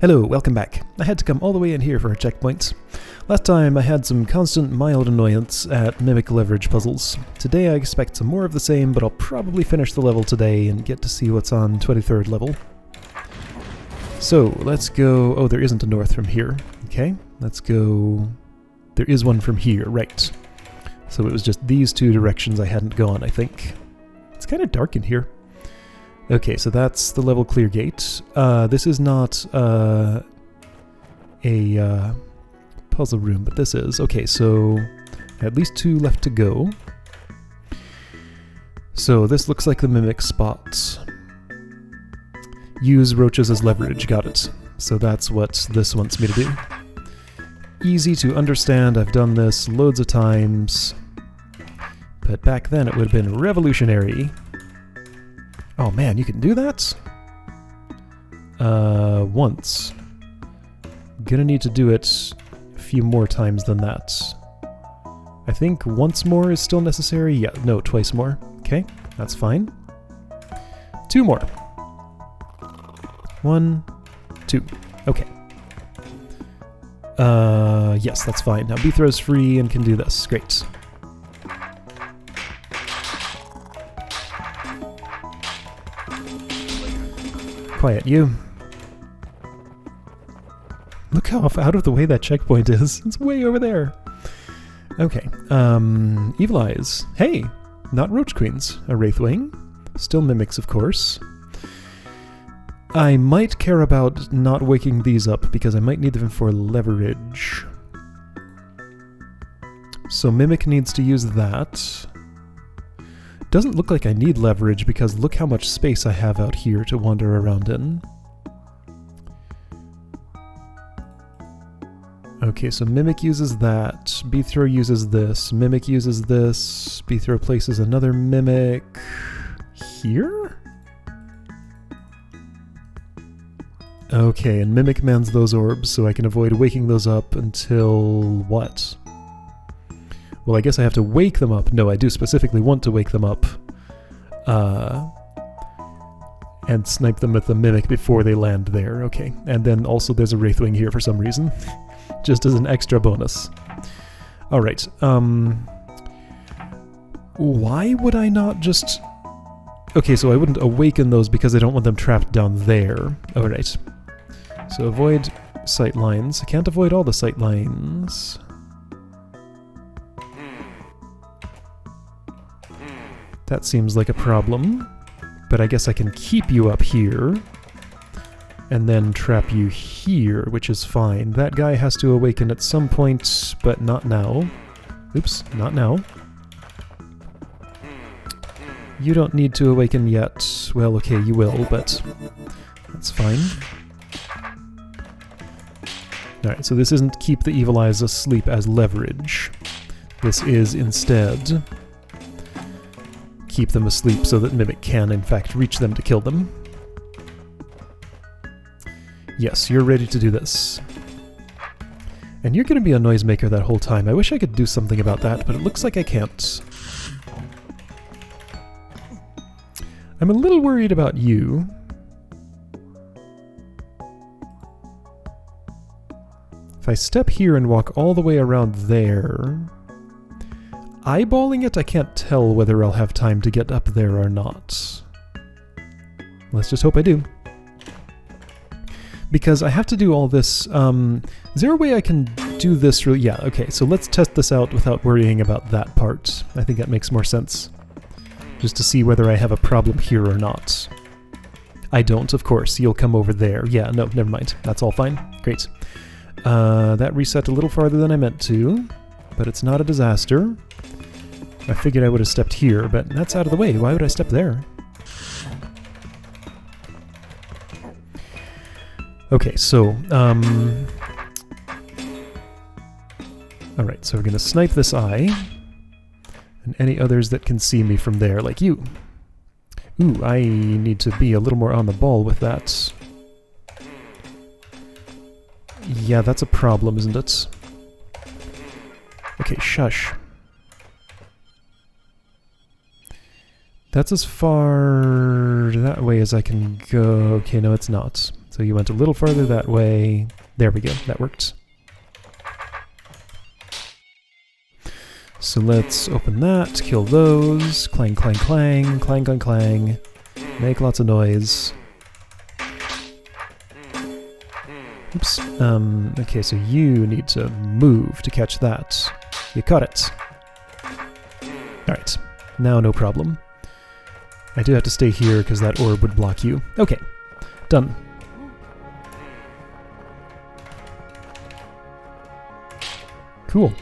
Hello, welcome back. I had to come all the way in here for a checkpoint. Last time I had some constant mild annoyance at mimic leverage puzzles. Today I expect some more of the same, but I'll probably finish the level today and get to see what's on 23rd level. So, let's go... Oh, there isn't a north from here. Okay, let's go... There is one from here, right. So it was just these two directions I hadn't gone, I think. It's kind of dark in here. Okay, so that's the level clear gate. This is not a puzzle room, but this is. Okay, so at least two left to go. So this looks like the mimic spot. Use roaches as leverage, got it. So that's what this wants me to do. Easy to understand, I've done this loads of times. But back then it would have been revolutionary. Oh man, you can do that? Once. Gonna need to do it a few more times than that. I think once more is still necessary. Yeah, no, twice more. Okay, that's fine. Two more. 1, 2. Okay. Yes, that's fine. Now Beethrow's free and can do this. Great. Quiet, you. Look how out of the way that checkpoint is. It's way over there. Okay. Evil Eyes. Hey! Not Roach Queens. A Wraithwing. Still mimics, of course. I might care about not waking these up because I might need them for leverage. So Mimic needs to use that. Doesn't look like I need leverage because look how much space I have out here to wander around in. Okay, so Mimic uses that, Beethrow uses this, Mimic uses this, Beethrow places another Mimic... here? Okay, and Mimic mans those orbs so I can avoid waking those up until... what? Well, I guess I have to wake them up. No, I do specifically want to wake them up. And snipe them with the Mimic before they land there. Okay. And then also there's a Wraithwing here for some reason. Just as an extra bonus. Alright. Why would I not just... Okay, so I wouldn't awaken those because I don't want them trapped down there. Alright. So avoid sight lines. I can't avoid all the sight lines. That seems like a problem, but I guess I can keep you up here, and then trap you here, which is fine. That guy has to awaken at some point, but not now. Oops, not now. You don't need to awaken yet. Well, okay, you will, but that's fine. Alright, so this isn't keep the Evil Eyes asleep as leverage. This is instead... keep them asleep so that Mimic can, in fact, reach them to kill them. Yes, you're ready to do this. And you're going to be a noisemaker that whole time. I wish I could do something about that, but it looks like I can't. I'm a little worried about you. If I step here and walk all the way around there... eyeballing it, I can't tell whether I'll have time to get up there or not. Let's just hope I do. Because I have to do all this, is there a way I can do this really? Yeah, okay, so let's test this out without worrying about that part. I think that makes more sense. Just to see whether I have a problem here or not. I don't, of course. You'll come over there. Yeah, no, never mind. That's all fine. Great. That reset a little farther than I meant to, but it's not a disaster. I figured I would have stepped here, but that's out of the way. Why would I step there? Okay, so, alright, so we're gonna snipe this eye, and any others that can see me from there, like you. Ooh, I need to be a little more on the ball with that. Yeah, that's a problem, isn't it? Okay, shush. That's as far that way as I can go. Okay, no, it's not. It's So you went a little farther that way. There we go, that worked. So let's open that, kill those, clang, clang, clang, clang, clang, clang, make lots of noise. Oops. Okay, so you need to move to catch that. You caught it. Alright, now no problem. I do have to stay here because that orb would block you. Okay, done. Cool.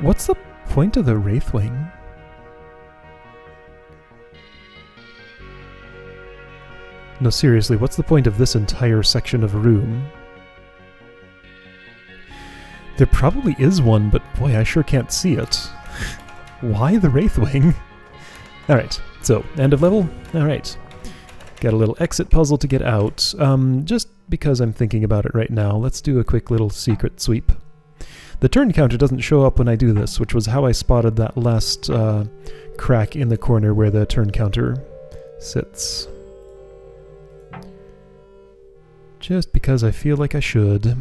What's the point of the Wraithwing? No, seriously, what's the point of this entire section of room? There probably is one, but boy, I sure can't see it. Why the Wraithwing? Alright, so, end of level? Alright. Got a little exit puzzle to get out. Just because I'm thinking about it right now, let's do a quick little secret sweep. The turn counter doesn't show up when I do this, which was how I spotted that last crack in the corner where the turn counter sits. Just because I feel like I should.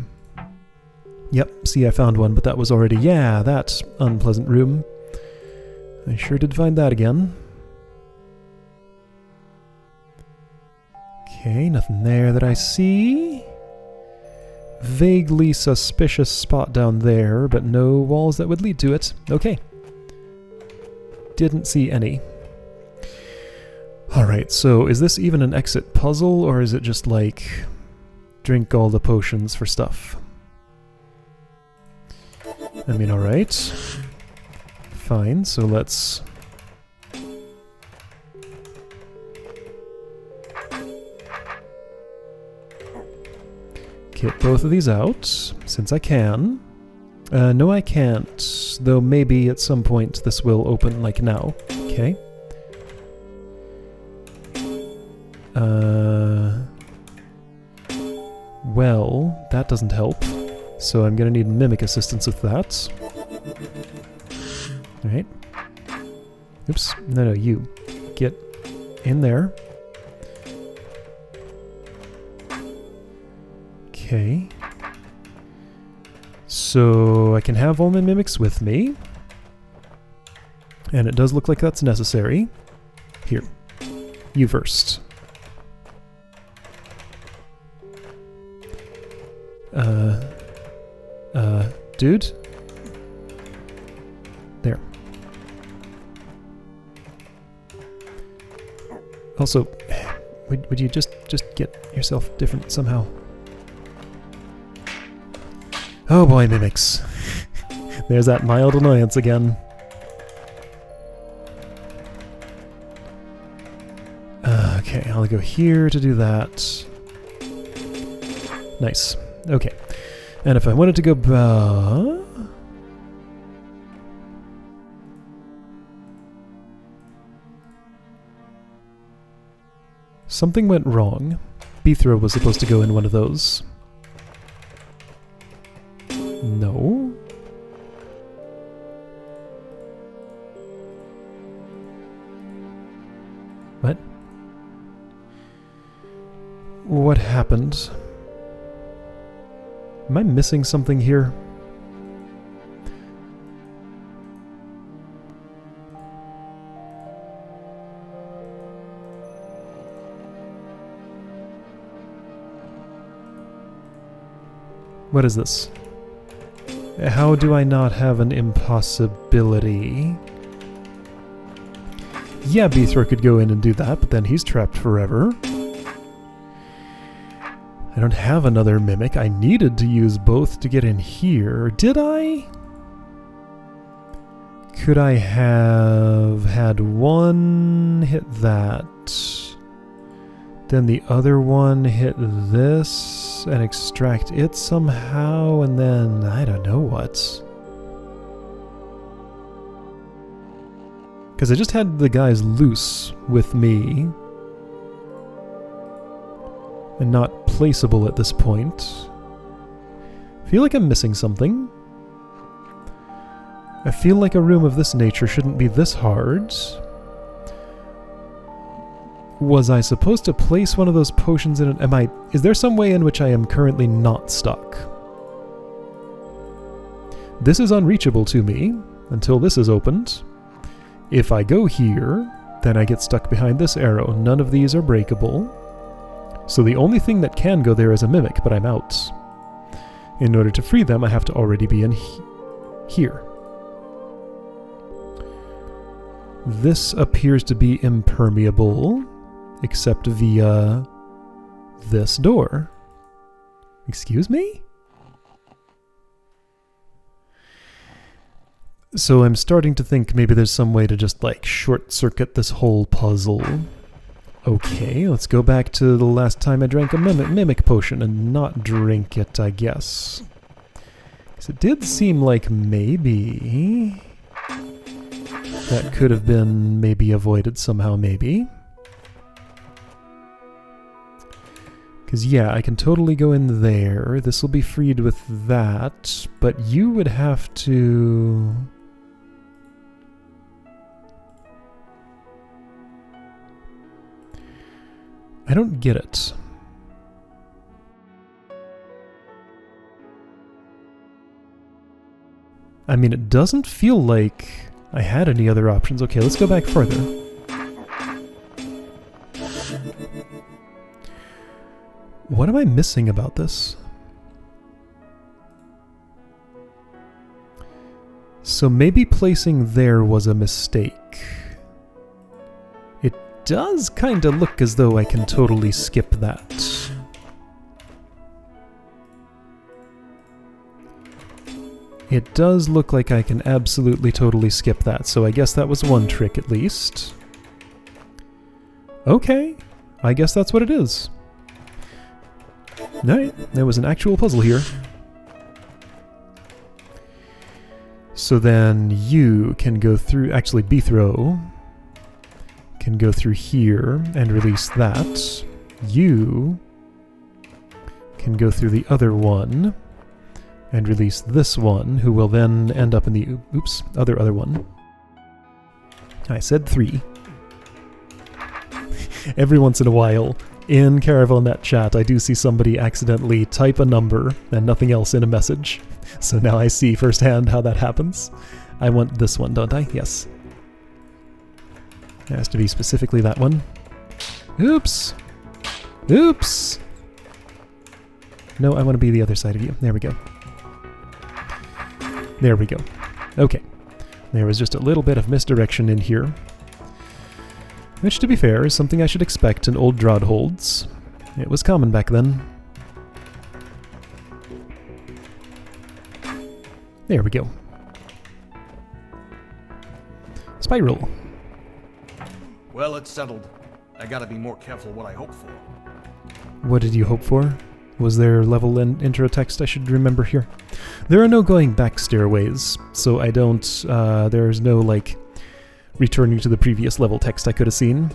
Yep, see, I found one, but that was already... Yeah, that unpleasant room. I sure did find that again. Okay, nothing there that I see. Vaguely suspicious spot down there, but no walls that would lead to it. Okay. Didn't see any. Alright, so is this even an exit puzzle, or is it just like... drink all the potions for stuff? I mean, alright. Fine, so let's... get both of these out, since I can. No, I can't, though maybe at some point this will open, like now. Okay. Well, that doesn't help, so I'm gonna need Mimic assistance with that. Alright. Oops, no, you. Get in there. Okay. So I can have all my mimics with me. And it does look like that's necessary. Here. You first. Dude? There. Also, would you just get yourself different somehow? Oh boy, mimics. There's that mild annoyance again. Okay, I'll go here to do that. Nice. Okay. And if I wanted to go something went wrong. Beethro was supposed to go in one of those. No. What? What happened? Am I missing something here? What is this? How do I not have an impossibility? Yeah, Beethro could go in and do that, but then he's trapped forever. I don't have another mimic. I needed to use both to get in here. Did I? Could I have had one hit that, then the other one hit this and extract it somehow, and then I don't know what. Because I just had the guys loose with me and not placeable at this point. I feel like I'm missing something. I feel like a room of this nature shouldn't be this hard. Was I supposed to place one of those potions in it? Is there some way in which I am currently not stuck? This is unreachable to me until this is opened. If I go here, then I get stuck behind this arrow. None of these are breakable. So the only thing that can go there is a mimic, but I'm out. In order to free them, I have to already be in here. This appears to be impermeable, except via this door. Excuse me? So I'm starting to think maybe there's some way to just, like, short-circuit this whole puzzle. Okay, let's go back to the last time I drank a mimic potion and not drink it, I guess. Because it did seem like maybe that could have been maybe avoided somehow, maybe. Because, yeah, I can totally go in there. This will be freed with that, but you would have to... I don't get it. I mean, it doesn't feel like I had any other options. Okay, let's go back further. What am I missing about this? So maybe placing there was a mistake. It does kind of look as though I can totally skip that. It does look like I can absolutely totally skip that, so I guess that was one trick at least. Okay, I guess that's what it is. Alright, there was an actual puzzle here. So then you can go through, actually Bethro can go through here and release that. You can go through the other one and release this one, who will then end up in the, oops, other one. I said 3. Every once in a while, in CaravelNet chat, I do see somebody accidentally type a number and nothing else in a message. So now I see firsthand how that happens. I want this one, don't I? Yes. It has to be specifically that one. Oops! Oops! No, I want to be the other side of you. There we go. There we go. Okay. There was just a little bit of misdirection in here. Which, to be fair, is something I should expect in old DROD holds. It was common back then. There we go. Spiral. Well, it's settled. I gotta be more careful what I hope for. What did you hope for? Was there level and intro text I should remember here? There are no going back stairways, so I don't, there's no, like, returning to the previous level text I could have seen.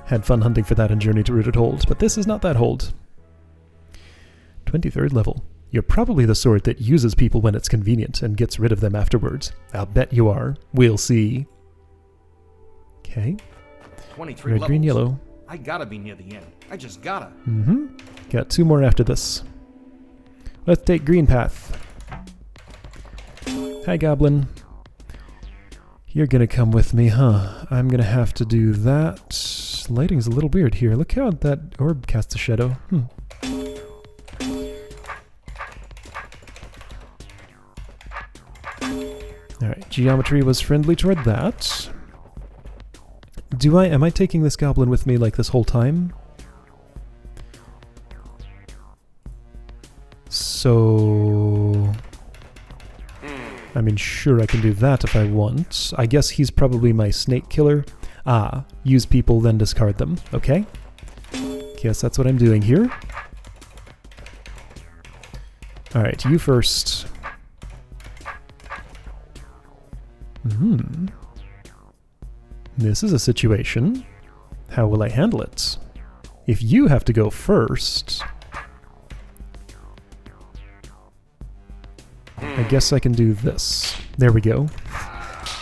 Had fun hunting for that in Journey to Rooted Hold, but this is not that hold. 23rd level. You're probably the sort that uses people when it's convenient and gets rid of them afterwards. I'll bet you are. We'll see. Okay. 23 Red, levels. green, yellow. I gotta be near the end. I just gotta. Mm-hmm. Got 2 more after this. Let's take green path. Hi, Goblin. You're gonna come with me, huh? I'm gonna have to do that. Lighting's a little weird here. Look how that orb casts a shadow. Alright, geometry was friendly toward that. Am I taking this goblin with me like this whole time? So... I mean, sure, I can do that if I want. I guess he's probably my snake killer. Ah, use people, then discard them. Okay. Guess that's what I'm doing here. Alright, you first. This is a situation. How will I handle it? If you have to go first... I guess I can do this. There we go.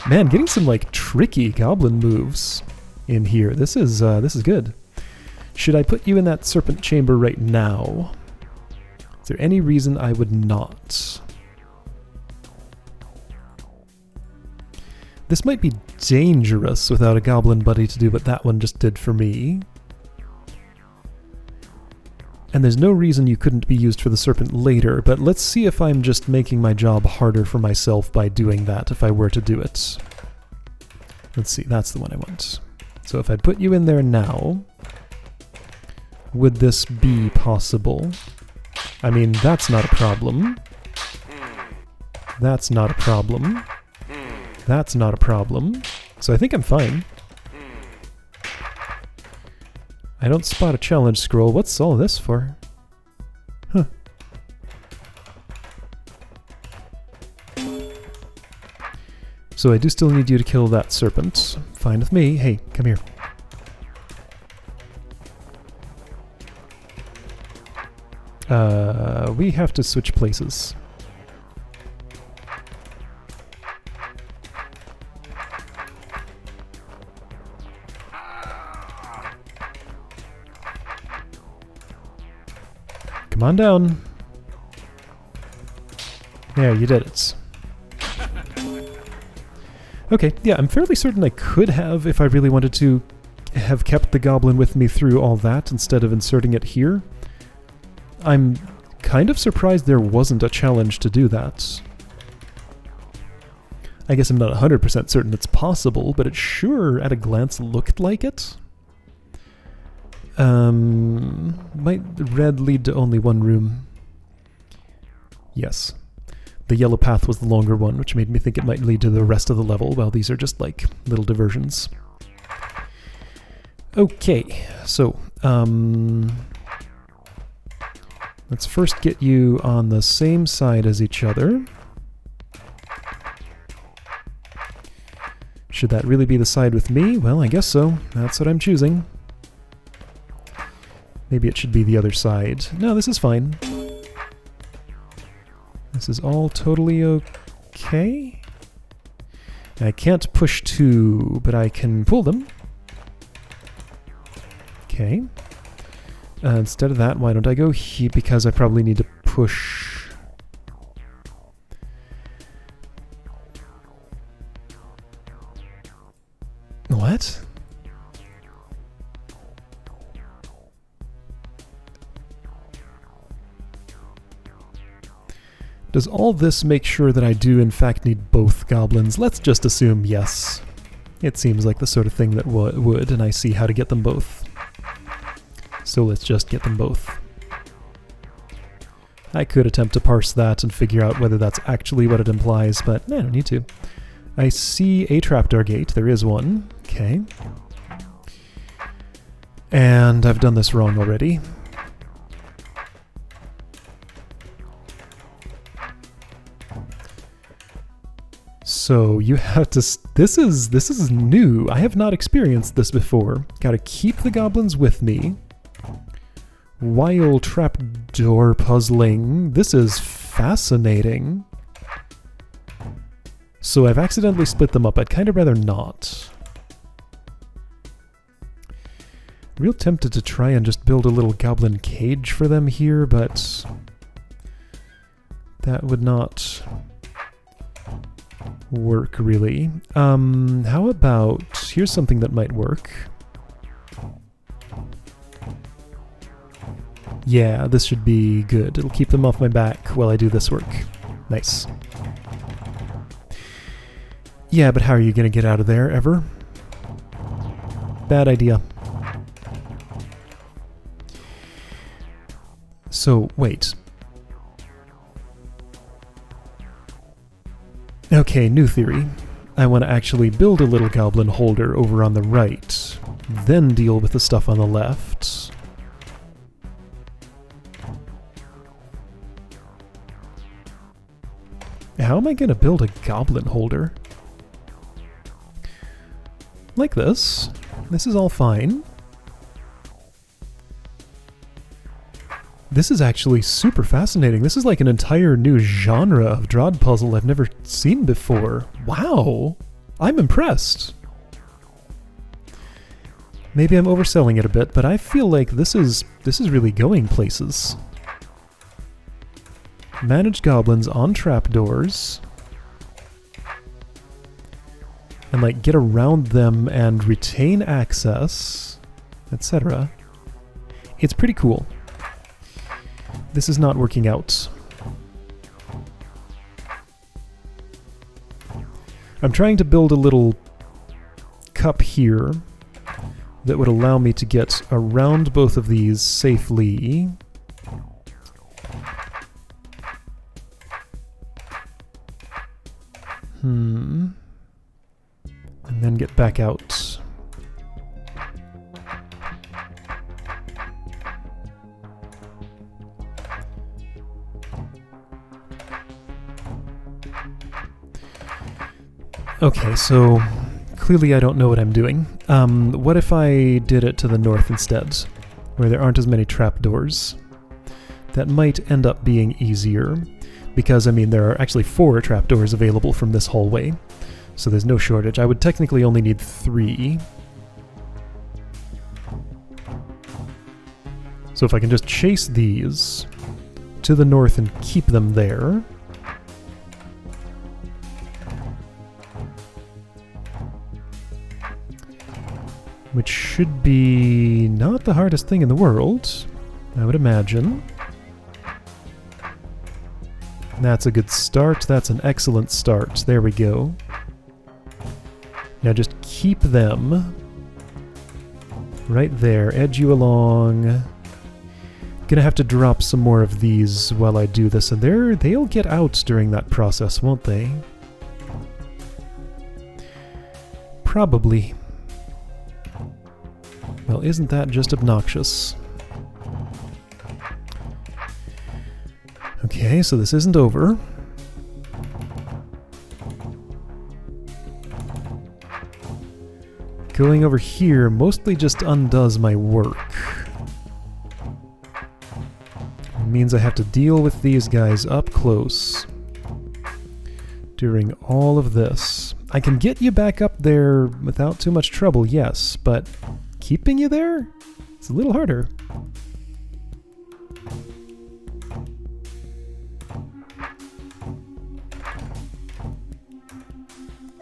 Man, getting some, like, tricky goblin moves in here. This is good. Should I put you in that serpent chamber right now? Is there any reason I would not? This might be dangerous without a goblin buddy to do what that one just did for me. And there's no reason you couldn't be used for the serpent later, but let's see if I'm just making my job harder for myself by doing that if I were to do it. Let's see, that's the one I want. So if I put you in there now, would this be possible? I mean, that's not a problem. That's not a problem. That's not a problem. So I think I'm fine. I don't spot a challenge scroll. What's all this for? Huh. So I do still need you to kill that serpent. Fine with me. Hey, come here. We have to switch places. Come on down. There, you did it. Okay, yeah, I'm fairly certain I could have, if I really wanted to, have kept the goblin with me through all that instead of inserting it here. I'm kind of surprised there wasn't a challenge to do that. I guess I'm not 100% certain it's possible, but it sure, at a glance, looked like it. Might red lead to only one room? Yes. The yellow path was the longer one, which made me think it might lead to the rest of the level, while these are just like little diversions. Okay, so, let's first get you on the same side as each other. Should that really be the side with me? Well, I guess so. That's what I'm choosing. Maybe it should be the other side. No, this is fine. This is all totally okay. I can't push two, but I can pull them. Okay. Instead of that, why don't I go here? Because I probably need to push. What? Does all this make sure that I do in fact need both goblins? Let's just assume yes. It seems like the sort of thing that would, and I see how to get them both. So let's just get them both. I could attempt to parse that and figure out whether that's actually what it implies, but I don't need to. I see a trapdoor gate. There is one. Okay. And I've done this wrong already. So you have to, this is new. I have not experienced this before. Gotta keep the goblins with me while trapdoor puzzling. This is fascinating. So I've accidentally split them up. I'd kind of rather not. Real tempted to try and just build a little goblin cage for them here, but that would not work really. How about, here's something that might work. Yeah, this should be good. It'll keep them off my back while I do this work. Nice. Yeah, but how are you gonna get out of there, ever? Bad idea. So, wait. Okay, new theory. I want to actually build a little goblin holder over on the right, then deal with the stuff on the left. How am I going to build a goblin holder? Like this. This is all fine. This is actually super fascinating. This is like an entire new genre of DROD puzzle I've never seen before. Wow! I'm impressed. Maybe I'm overselling it a bit, but I feel like this is really going places. Manage goblins on trapdoors. And like get around them and retain access, etc. It's pretty cool. This is not working out. I'm trying to build a little cup here that would allow me to get around both of these safely. And then get back out. Okay, so clearly I don't know what I'm doing. What if I did it to the north instead, where there aren't as many trapdoors? That might end up being easier, because, I mean, there are actually 4 trapdoors available from this hallway, so there's no shortage. I would technically only need 3. So if I can just chase these to the north and keep them there... which should be not the hardest thing in the world, I would imagine. That's a good start. That's an excellent start. There we go. Now just keep them right there. Edge you along. Gonna have to drop some more of these while I do this, and they'll get out during that process, won't they? Probably. Well, isn't that just obnoxious? Okay, so this isn't over. Going over here mostly just undoes my work. It means I have to deal with these guys up close during all of this. I can get you back up there without too much trouble, yes, but keeping you there? It's a little harder.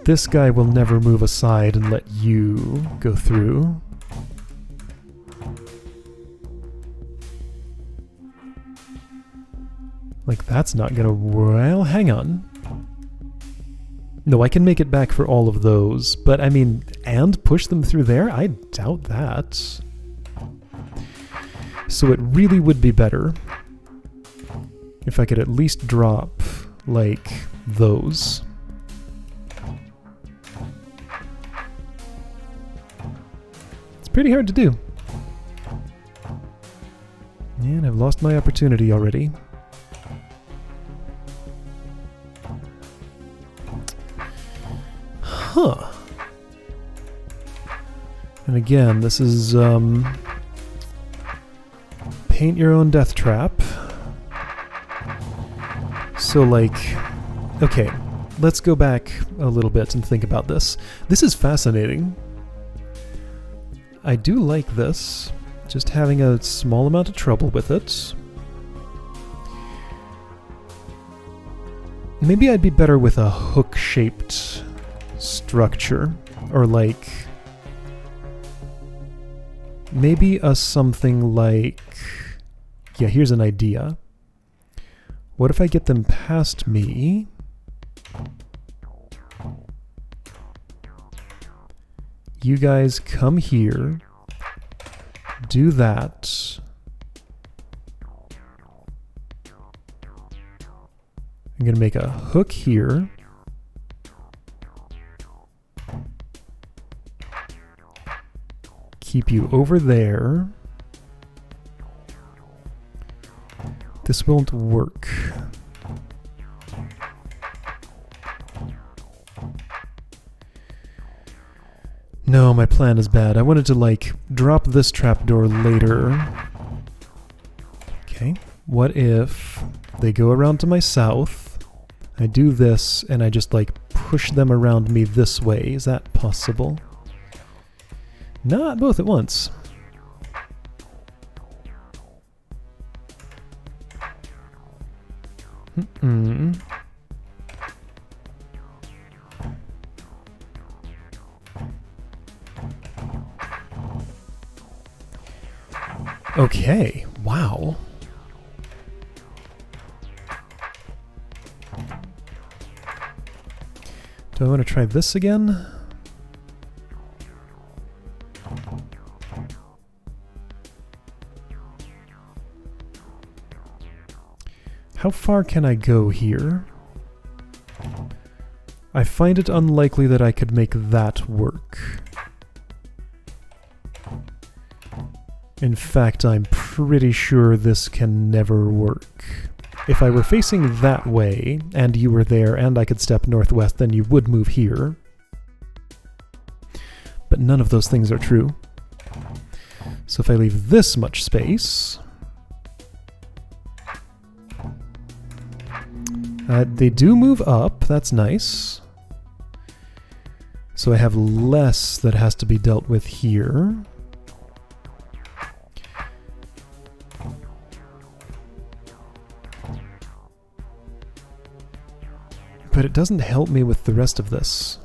This guy will never move aside and let you go through. Like, that's not gonna... Well, hang on. No, I can make it back for all of those, but I mean, and push them through there? I doubt that. So it really would be better if I could at least drop, like, those. It's pretty hard to do. And I've lost my opportunity already. Huh. And again, this is, paint your own death trap. So, like, okay, let's go back a little bit and think about this. This is fascinating. I do like this, just having a small amount of trouble with it. Maybe I'd be better with a hook-shaped structure, or like maybe a something like, yeah, here's an idea. What if I get them past me? You guys come here, do that. I'm gonna make a hook here. Keep you over there. This won't work. No, my plan is bad. I wanted to, like, drop this trapdoor later. Okay, what if they go around to my south, I do this, and I just, like, push them around me this way? Is that possible? Not both at once. Okay, wow. Do I want to try this again? How far can I go here? I find it unlikely that I could make that work. In fact, I'm pretty sure this can never work. If I were facing that way, and you were there, and I could step northwest, then you would move here. But none of those things are true. So if I leave this much space... they do move up, that's nice. So I have less that has to be dealt with here. But it doesn't help me with the rest of this.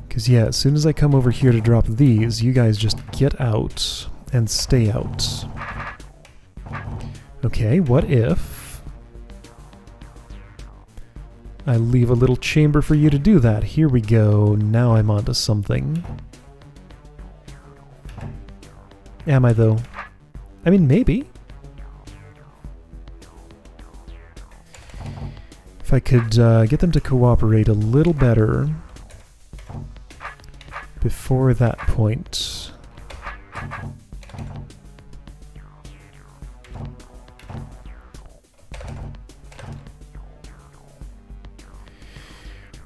Because yeah, as soon as I come over here to drop these, you guys just get out and stay out. Okay, what if I leave a little chamber for you to do that? Here we go, now I'm onto something. Am I though? I mean, maybe. If I could get them to cooperate a little better before that point.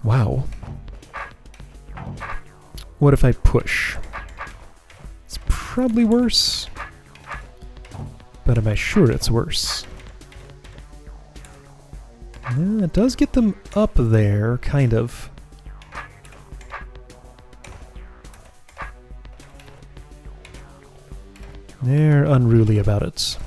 Wow. What if I push? It's probably worse. But am I sure it's worse? Yeah, it does get them up there, kind of. They're unruly about it.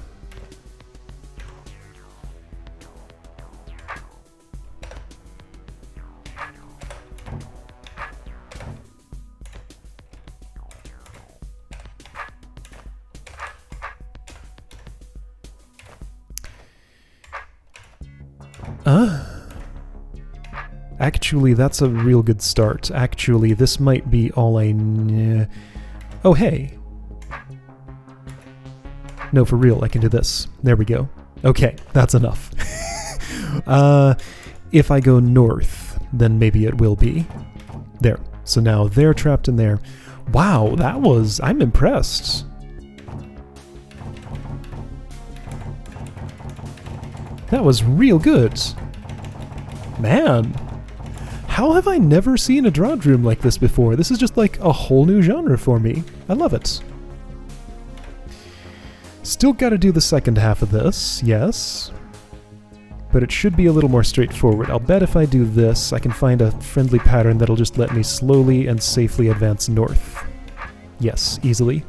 Actually, that's a real good start. Actually, this might be all I... Oh, hey. No, for real, I can do this. There we go. Okay, that's enough. If I go north, then maybe it will be. There. So now they're trapped in there. Wow, that was... I'm impressed. That was real good. Man. How have I never seen a DROD room like this before? This is just like a whole new genre for me. I love it. Still gotta do the second half of this, yes. But it should be a little more straightforward. I'll bet if I do this, I can find a friendly pattern that'll just let me slowly and safely advance north. Yes, easily.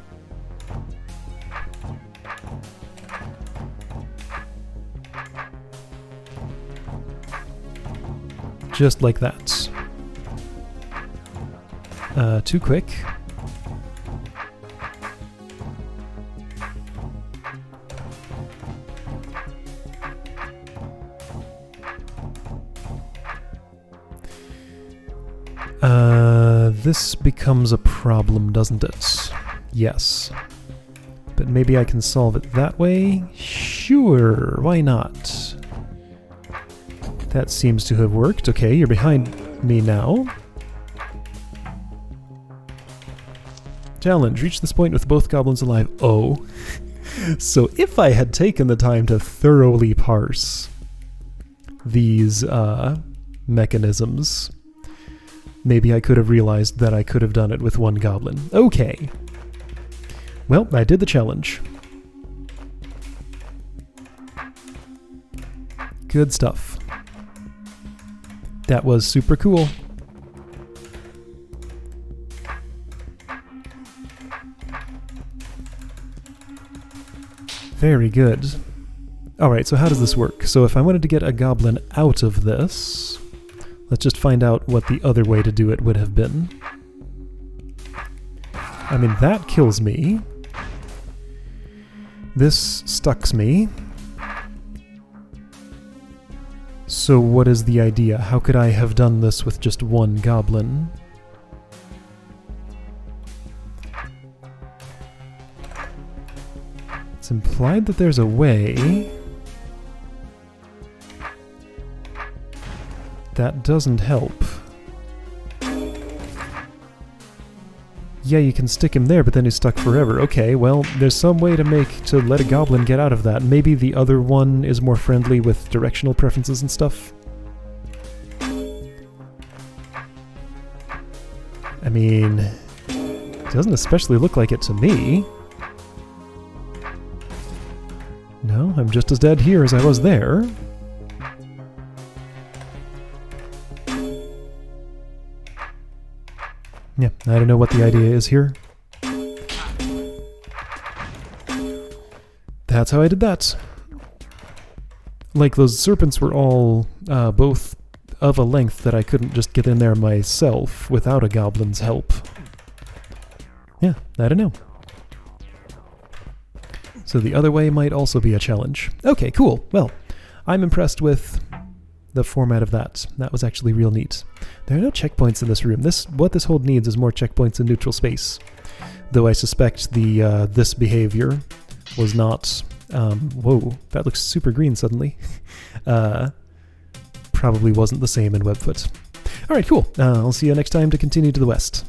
Just like that. Too quick. This becomes a problem, doesn't it? Yes. But maybe I can solve it that way? Sure, why not? That seems to have worked. Okay, you're behind me now. Challenge, reach this point with both goblins alive. Oh. So if I had taken the time to thoroughly parse these mechanisms, maybe I could have realized that I could have done it with one goblin. Okay. Well, I did the challenge. Good stuff. That was super cool. Very good. Alright, so how does this work? So if I wanted to get a goblin out of this, let's just find out what the other way to do it would have been. I mean, that kills me. This stucks me. So what is the idea? How could I have done this with just one goblin? It's implied that there's a way. That doesn't help. Yeah, you can stick him there, but then he's stuck forever. Okay, well, there's some way to let a goblin get out of that. Maybe the other one is more friendly with directional preferences and stuff. I mean, it doesn't especially look like it to me. No, I'm just as dead here as I was there. Yeah, I don't know what the idea is here. That's how I did that. Like, those serpents were all both of a length that I couldn't just get in there myself without a goblin's help. Yeah, I don't know. So the other way might also be a challenge. Okay, cool. Well, I'm impressed with the format of that. That was actually real neat. There are no checkpoints in this room. What this hold needs is more checkpoints in neutral space. Though I suspect the this behavior was not... whoa, that looks super green suddenly. Probably wasn't the same in Webfoot. Alright, cool. I'll see you next time to continue to the west.